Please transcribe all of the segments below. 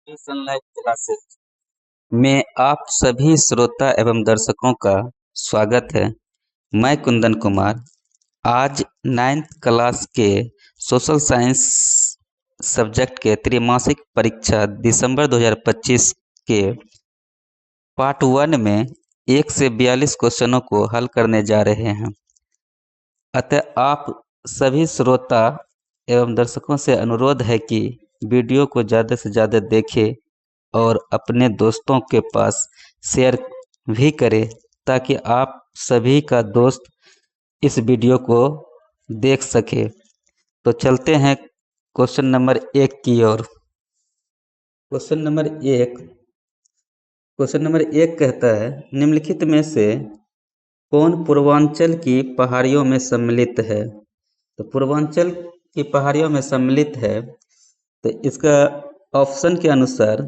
Sunlight classes में आप सभी श्रोता एवं दर्शकों का स्वागत है। मैं कुंदन कुमार आज 9th क्लास के सोशल साइंस सब्जेक्ट के त्रैमासिक परीक्षा दिसंबर 2025 के पार्ट 1 में 1 से 42 क्वेश्चनों को हल करने जा रहे हैं। अतः आप सभी श्रोता एवं दर्शकों से अनुरोध है कि वीडियो को ज़्यादा से ज़्यादा देखें और अपने दोस्तों के पास शेयर भी करें ताकि आप सभी का दोस्त इस वीडियो को देख सके। तो चलते हैं क्वेश्चन नंबर 1 की ओर। क्वेश्चन नंबर 1 कहता है, निम्नलिखित में से कौन पूर्वांचल की पहाड़ियों में सम्मिलित है? तो पूर्वांचल की पहाड़ियों में सम्मिलित है तो इसका ऑप्शन के अनुसार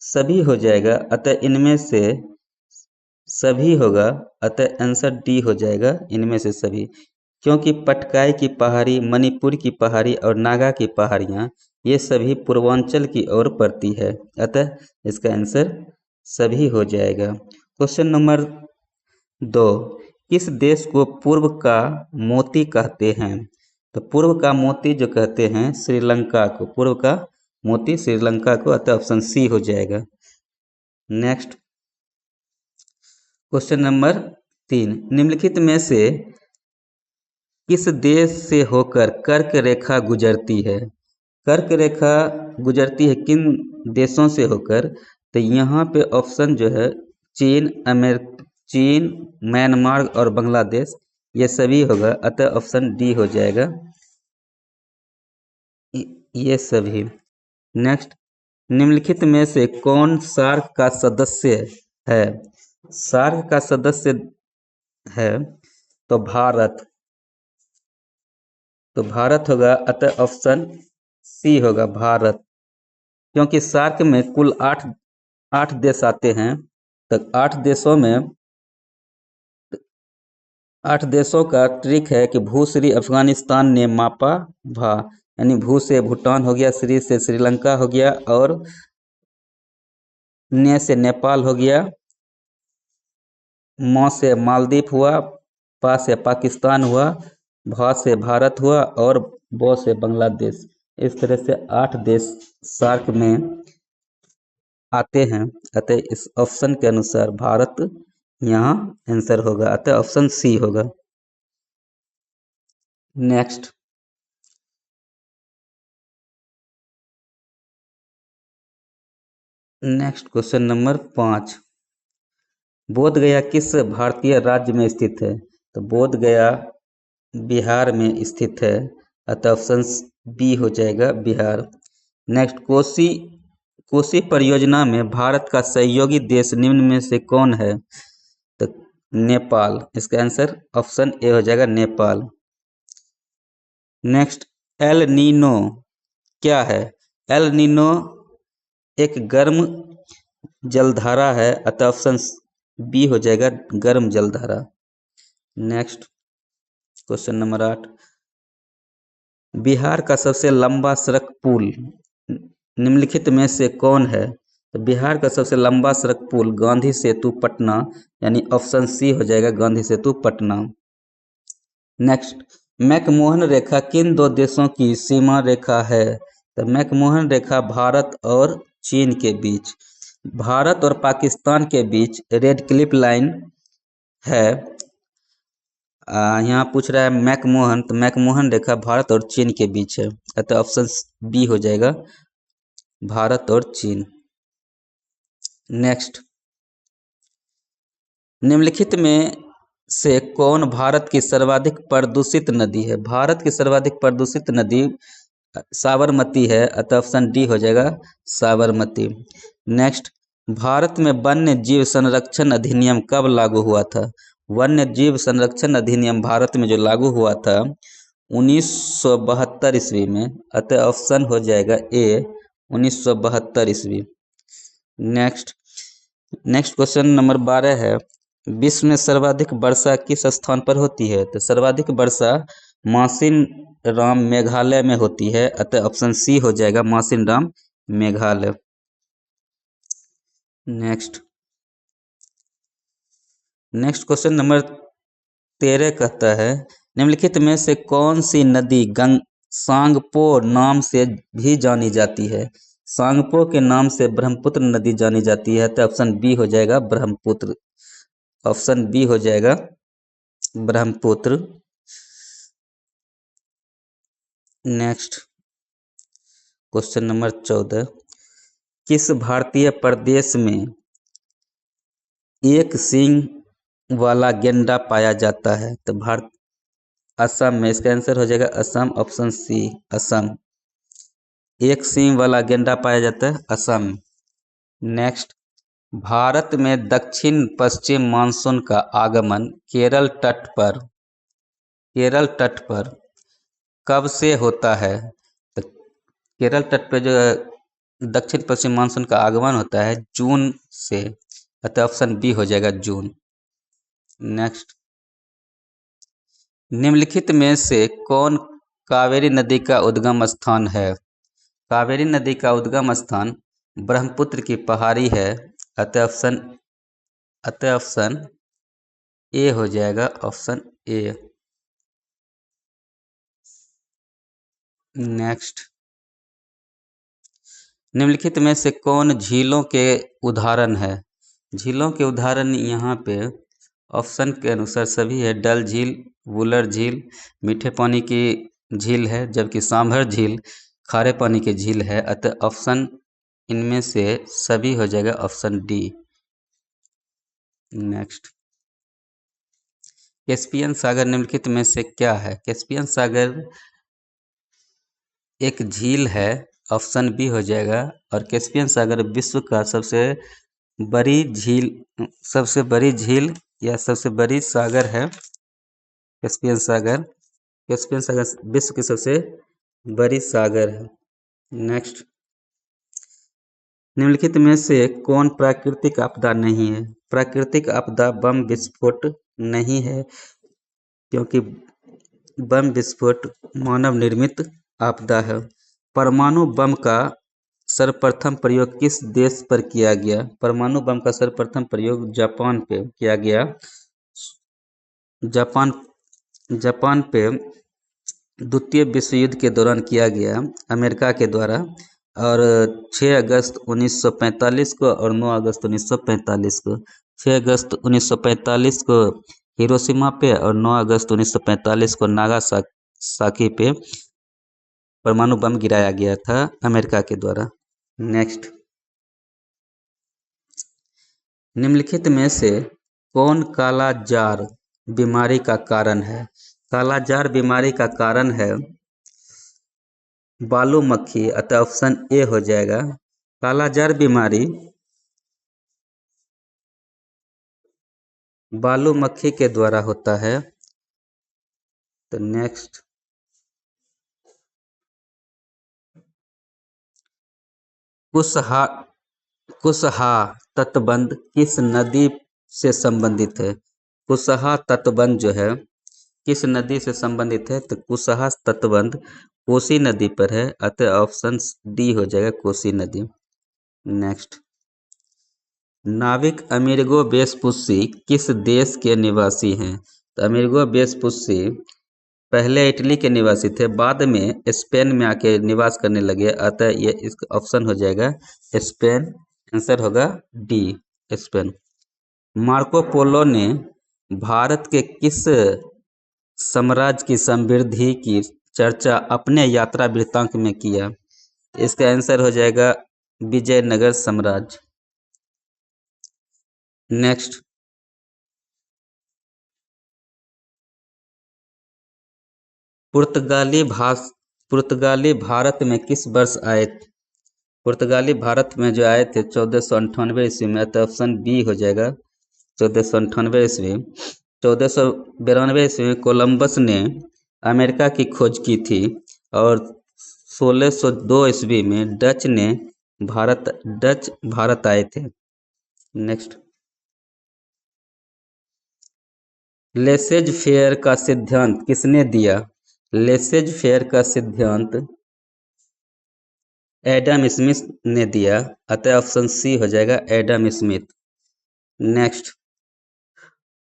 सभी हो जाएगा, अतः इनमें से सभी होगा, अतः आंसर डी हो जाएगा, इनमें से सभी। क्योंकि पटकाई की पहाड़ी, मणिपुर की पहाड़ी और नागा की पहाड़ियाँ ये सभी पूर्वांचल की ओर पड़ती है, अतः इसका आंसर सभी हो जाएगा। क्वेश्चन नंबर 2, किस देश को पूर्व का मोती कहते हैं? तो पूर्व का मोती जो कहते हैं श्रीलंका को, पूर्व का मोती श्रीलंका को, अतः ऑप्शन सी हो जाएगा। नेक्स्ट क्वेश्चन नंबर 3, निम्नलिखित में से किस देश से होकर कर्क रेखा गुजरती है? कर्क रेखा गुजरती है किन देशों से होकर? तो यहाँ पे ऑप्शन जो है चीन, म्यांमार और बांग्लादेश ये सभी होगा, अतः ऑप्शन डी हो जाएगा, ये सभी। नेक्स्ट, निम्नलिखित में से कौन सार्क का सदस्य है? सार्क का सदस्य है तो भारत होगा, अतः ऑप्शन सी होगा, भारत। क्योंकि सार्क में कुल 8 देश आते हैं, तो 8 देशों का ट्रिक है कि भू श्री अफगानिस्तान ने मापा भा, यानी भू से भूटान हो गया, श्री से श्रीलंका हो गया और ने से नेपाल हो गया, म से मालदीव हुआ, पा से पाकिस्तान हुआ, भा से भारत हुआ और ब से बांग्लादेश। इस तरह से 8 देश सार्क में आते हैं, अतः इस ऑप्शन के अनुसार भारत यहाँ आंसर होगा, अतः ऑप्शन सी होगा। नेक्स्ट क्वेश्चन नंबर 5, बोध गया किस भारतीय राज्य में स्थित है? तो बोध गया बिहार में स्थित है, अतः ऑप्शन बी हो जाएगा, बिहार। नेक्स्ट, कोसी परियोजना में भारत का सहयोगी देश निम्न में से कौन है? तो नेपाल, इसका आंसर ऑप्शन ए हो जाएगा, नेपाल। नेक्स्ट, एल नीनो क्या है? एल नीनो एक गर्म जलधारा है, अतः ऑप्शन बी हो जाएगा, गर्म जलधारा। नेक्स्ट क्वेश्चन नंबर 8, बिहार का सबसे लंबा सड़क पुल निम्नलिखित में से कौन है? तो बिहार का सबसे लंबा सड़क पुल गांधी सेतु पटना, यानी ऑप्शन सी हो जाएगा, गांधी सेतु पटना। नेक्स्ट, मैकमोहन रेखा किन 2 देशों की सीमा रेखा है? तो मैकमोहन रेखा भारत और चीन के बीच, भारत और पाकिस्तान के बीच रेड क्लिफ लाइन है। यहाँ पूछ रहा है मैकमोहन, तो मैकमोहन रेखा भारत और चीन के बीच है, अतः ऑप्शन बी हो जाएगा, भारत और चीन। नेक्स्ट, निम्नलिखित में से कौन भारत की सर्वाधिक प्रदूषित नदी है? भारत की सर्वाधिक प्रदूषित नदी साबरमती है, अतः ऑप्शन डी हो जाएगा, साबरमती। नेक्स्ट, भारत में वन्य जीव संरक्षण अधिनियम कब लागू हुआ था? वन्य जीव संरक्षण अधिनियम भारत में जो लागू हुआ था 1972 ईस्वी में, अतः ऑप्शन हो जाएगा ए, 1972 ईस्वी। नेक्स्ट क्वेश्चन नंबर 12 है, विश्व में सर्वाधिक वर्षा किस स्थान पर होती है? तो सर्वाधिक वर्षा मासिनराम मेघालय में होती है, अतः ऑप्शन सी हो जाएगा, Mawsynram Meghalaya. Next question number 13 कहता है, निम्नलिखित में से कौन सी नदी सांगपो नाम से भी जानी जाती है? सांगपो के नाम से ब्रह्मपुत्र नदी जानी जाती है, तो ऑप्शन बी हो जाएगा ब्रह्मपुत्र। ऑप्शन बी हो जाएगा ब्रह्मपुत्र। नेक्स्ट क्वेश्चन नंबर 14, किस भारतीय प्रदेश में एक सींग वाला गेंडा पाया जाता है? तो असम में। इसका आंसर हो जाएगा असम। Option C Assam. एक सींग वाला गेंडा पाया जाता है असम। नेक्स्ट, भारत में दक्षिण पश्चिम मानसून का आगमन केरल तट पर कब से होता है? तो केरल तट पर जो दक्षिण पश्चिम मानसून का आगमन होता है जून से, अतः ऑप्शन बी हो जाएगा जून। नेक्स्ट, निम्नलिखित में से कौन कावेरी नदी का उद्गम स्थान है? कावेरी नदी का उद्गम स्थान ब्रह्मपुत्र की पहाड़ी है, अतः ऑप्शन ए हो जाएगा। Option A. नेक्स्ट, निम्नलिखित में से कौन झीलों के उदाहरण है? झीलों के उदाहरण यहाँ पे ऑप्शन के अनुसार सभी है। डल झील, वुलर झील मीठे पानी की झील है, जबकि सांभर झील खारे पानी की झील है, अतः ऑप्शन इनमें से सभी हो जाएगा ऑप्शन डी। नेक्स्ट, कैस्पियन सागर निम्नलिखित में से क्या है? कैस्पियन सागर एक झील है, ऑप्शन बी हो जाएगा। और कैस्पियन सागर विश्व का सबसे बड़ी झील या सबसे बड़ी सागर है कैस्पियन सागर। कैस्पियन सागर विश्व की सबसे बड़ी सागर है। नेक्स्ट, निम्नलिखित में से कौन प्राकृतिक आपदा नहीं है? प्राकृतिक आपदा बम विस्फोट नहीं है, क्योंकि बम विस्फोट मानव निर्मित आपदा है। परमाणु बम का सर्वप्रथम प्रयोग किस देश पर किया गया? परमाणु बम का सर्वप्रथम प्रयोग जापान पे किया गया। जापान पे द्वितीय विश्व युद्ध के दौरान किया गया अमेरिका के द्वारा, और 6 अगस्त 1945 को और 9 अगस्त 1945 को। 6 अगस्त 1945 को हिरोशिमा पे और 9 अगस्त 1945 को नागासाकी पे परमाणु बम गिराया गया था अमेरिका के द्वारा। नेक्स्ट, निम्नलिखित में से कौन काला जार बीमारी का कारण है? काला जार बीमारी का कारण है बालू मक्खी, अतः ऑप्शन ए हो जाएगा। काला जार बीमारी बालू मक्खी के द्वारा होता है। तो नेक्स्ट, कुशहा तटबंध किस नदी से संबंधित है? कुशहा तटबंध जो है किस नदी से संबंधित है? तो कुशहा तटबंध कोसी नदी पर है, अतः ऑप्शन डी हो जाएगा कोसी नदी। नेक्स्ट, नाविक अमेरिगो वेस्पुस्सी किस देश के निवासी हैं? तो अमेरिगो वेस्पुस्सी पहले इटली के निवासी थे, बाद में स्पेन में आके निवास करने लगे, अतः ये इसका ऑप्शन हो जाएगा स्पेन। आंसर होगा डी स्पेन। मार्को पोलो ने भारत के किस साम्राज्य की समृद्धि की चर्चा अपने यात्रा वृत्तांत में किया? इसका आंसर हो जाएगा विजयनगर साम्राज्य। नेक्स्ट, पुर्तगाली भारत में किस वर्ष आए? पुर्तगाली भारत में जो आए थे 1498 ईस्वी में, तो ऑप्शन बी हो जाएगा 1498 ईस्वी। 1492 ईस्वी में कोलंबस ने अमेरिका की खोज की थी, और 1602 ईस्वी में डच भारत आए थे। नेक्स्ट, लेसेज फेयर का सिद्धांत किसने दिया? लेसेज फेयर का सिद्धांत एडम स्मिथ ने दिया, अतः ऑप्शन सी हो जाएगा Adam Smith. Next,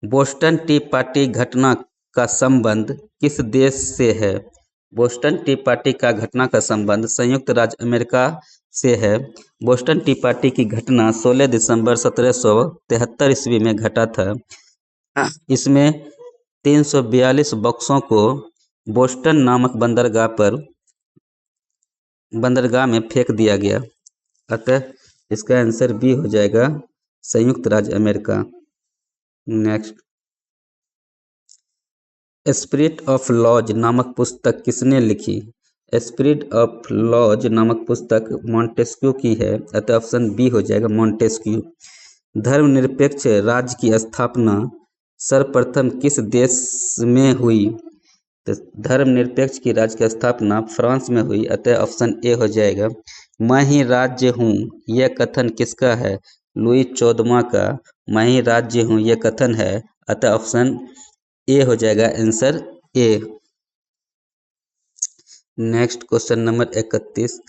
Boston T party घटना का संबंध किस देश से है? बोस्टन टी पार्टी का घटना का संबंध संयुक्त राज्य अमेरिका से है। बोस्टन टी पार्टी की घटना 16 दिसंबर 1773 ईस्वी में घटा था। इसमें 342 बक्सों को बोस्टन नामक बंदरगाह में फेंक दिया गया, अतः इसका आंसर बी हो जाएगा संयुक्त राज्य America. Next, spirit of laws नामक पुस्तक किसने लिखी? स्पिरिट ऑफ लॉज नामक पुस्तक मॉन्टेस्क्यू की है, अतः ऑप्शन बी हो जाएगा मॉन्टेस्क्यू। धर्मनिरपेक्ष राज्य की स्थापना सर्वप्रथम किस देश में हुई? तो धर्मनिरपेक्ष की राज्य की स्थापना फ्रांस में हुई, अतः ऑप्शन ए हो जाएगा। मैं ही राज्य हूँ यह कथन किसका है? लुई 14वां का मैं ही राज्य हूँ यह कथन है, अतः ऑप्शन ए हो जाएगा answer A. Next question number 31,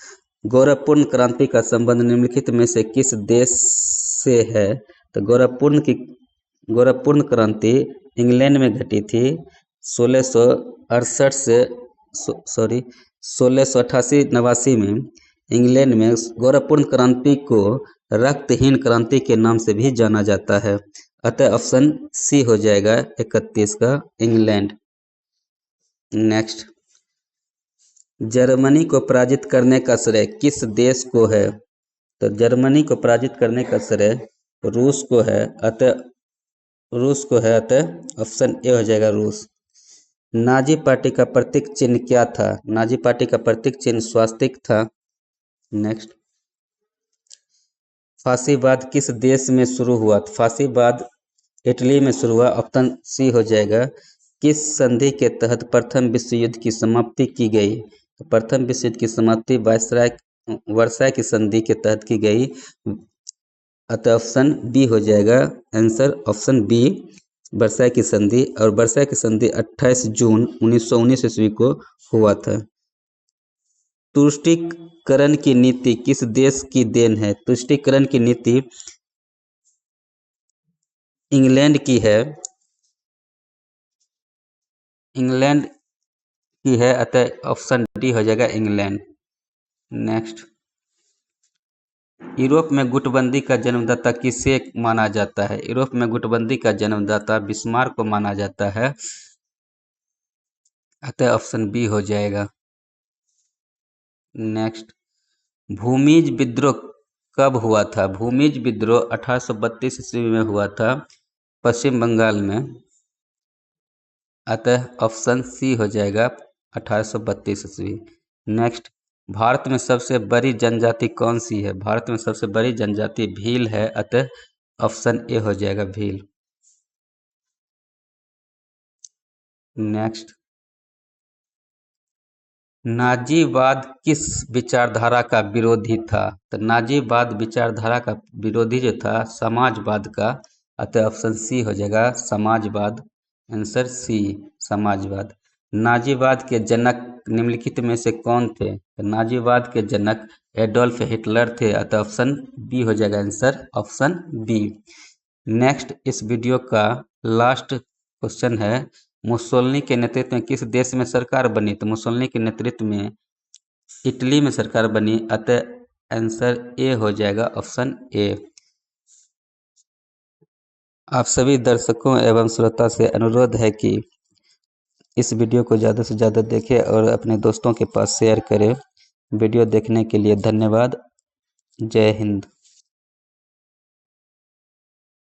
गौरवपूर्ण क्रांति का संबंध निम्नलिखित में से किस देश से है? तो गौरवपूर्ण क्रांति इंग्लैंड में घटी थी 1688 में। इंग्लैंड में गौरवपूर्ण क्रांति को रक्तहीन क्रांति के नाम से भी जाना जाता है, अतः ऑप्शन सी हो जाएगा 31 का इंग्लैंड। नेक्स्ट, जर्मनी को पराजित करने का श्रेय किस देश को है? तो जर्मनी को पराजित करने का श्रेय रूस को है, अतः ऑप्शन ए हो जाएगा रूस। नाजी पार्टी का प्रतीक चिन्ह क्या था? नाजी पार्टी का प्रतीक चिन्ह स्वास्तिक था। नेक्स्ट, फासीवाद किस देश में शुरू हुआ? फासीवाद इटली में शुरू हुआ, ऑप्शन सी हो जाएगा। किस संधि के तहत प्रथम विश्व युद्ध की समाप्ति की गई? तो प्रथम विश्व युद्ध की समाप्ति वर्साय की संधि के तहत की गई, अतः ऑप्शन बी हो जाएगा आंसर ऑप्शन बी वर्साय की संधि। और वर्साय की संधि 28 जून 1919 ईस्वी को हुआ था। तुष्टीकरण की नीति किस देश की देन है? तुष्टीकरण की नीति इंग्लैंड की है, अतः ऑप्शन डी हो जाएगा इंग्लैंड। नेक्स्ट, यूरोप में गुटबंदी का जन्मदाता किसे माना जाता है? यूरोप में गुटबंदी का जन्मदाता बिस्मार्क को माना जाता है, अतः ऑप्शन बी हो जाएगा। नेक्स्ट, भूमिज विद्रोह कब हुआ था? भूमिज विद्रोह 1832 ईस्वी में हुआ था पश्चिम बंगाल में, अतः ऑप्शन सी हो जाएगा 1832 ईस्वी। नेक्स्ट, भारत में सबसे बड़ी जनजाति कौन सी है? भारत में सबसे बड़ी जनजाति भील है, अतः ऑप्शन ए हो जाएगा भील। नेक्स्ट, नाजीवाद किस विचारधारा का विरोधी था? तो नाजीवाद विचारधारा का विरोधी जो था समाजवाद का, अतः ऑप्शन सी हो जाएगा समाजवाद। आंसर सी समाजवाद। नाजीवाद के जनक निम्नलिखित में से कौन थे? तो नाजीवाद के जनक एडोल्फ हिटलर थे, अतः ऑप्शन बी हो जाएगा आंसर ऑप्शन बी। नेक्स्ट, इस वीडियो का लास्ट क्वेश्चन है, मुसोलिनी के नेतृत्व में किस देश में सरकार बनी? तो मुसोलिनी के नेतृत्व में इटली में सरकार बनी, अतः आंसर ए हो जाएगा ऑप्शन ए। आप सभी दर्शकों एवं श्रोता से अनुरोध है कि इस वीडियो को ज़्यादा से ज़्यादा देखें और अपने दोस्तों के पास शेयर करें। वीडियो देखने के लिए धन्यवाद। जय हिंद।